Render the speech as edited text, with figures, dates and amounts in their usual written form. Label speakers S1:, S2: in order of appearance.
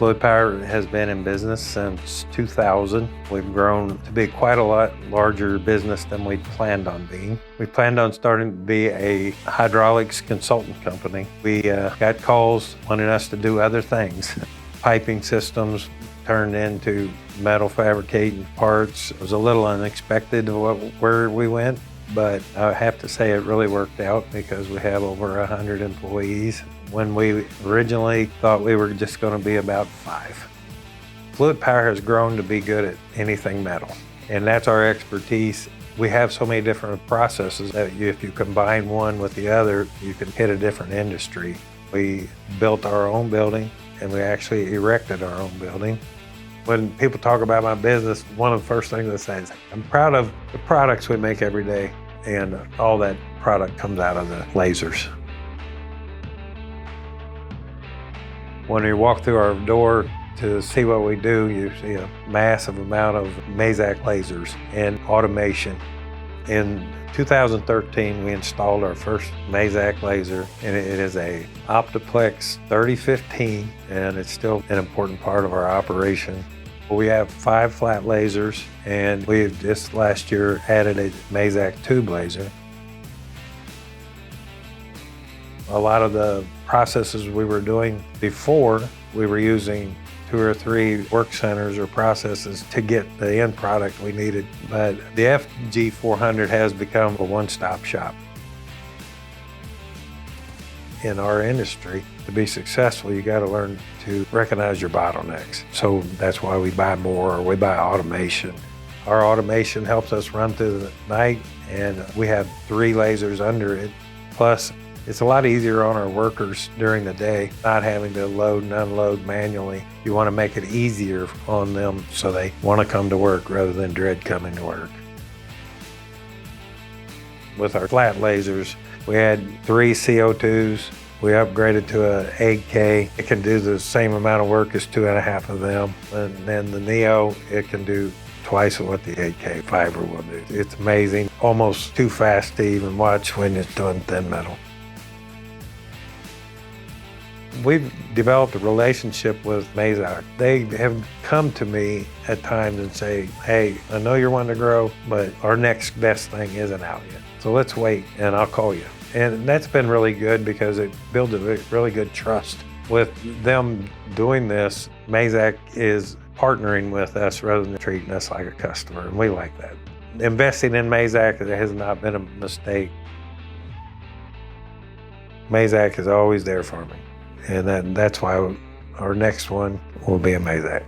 S1: Fluid Power has been in business since 2000. We've grown to be quite a lot larger business than we planned on being. We planned on starting to be a hydraulics consultant company. We got calls wanting us to do other things. Piping systems turned into metal fabricating parts. It was a little unexpected where we went, but I have to say it really worked out because we have over 100 employees. When we originally thought we were just going to be about 5. Fluid Power has grown to be good at anything metal, and that's our expertise. We have so many different processes that if you combine one with the other, you can hit a different industry. We built our own building, and we actually erected our own building. When people talk about my business, one of the first things they say is, I'm proud of the products we make every day, and all that product comes out of the lasers. When you walk through our door to see what we do, you see a massive amount of Mazak lasers and automation. In 2013, we installed our first Mazak laser, and it is a OPTIPLEX 3015, and it's still an important part of our operation. We have 5 flat lasers, and we've just last year added a Mazak tube laser. A lot of the processes we were doing before, we were using 2 or 3 work centers or processes to get the end product we needed. But the FG-400 has become a one-stop shop. In our industry, to be successful, you got to learn to recognize your bottlenecks. So that's why we buy more, or we buy automation. Our automation helps us run through the night, and we have 3 lasers under it. Plus, it's a lot easier on our workers during the day, not having to load and unload manually. You want to make it easier on them so they want to come to work rather than dread coming to work. With our flat lasers, we had 3 CO2s. We upgraded to an 8K. It can do the same amount of work as 2.5 of them. And then the Neo, it can do twice of what the 8K fiber will do. It's amazing, almost too fast to even watch when it's doing thin metal. We've developed a relationship with Mazak. They have come to me at times and say, hey, I know you're wanting to grow, but our next best thing isn't out yet. So let's wait and I'll call you. And that's been really good because it builds a really good trust. With them doing this, Mazak is partnering with us rather than treating us like a customer, and we like that. Investing in Mazak has not been a mistake. Mazak is always there for me. And that's why our next one will be a Mazak.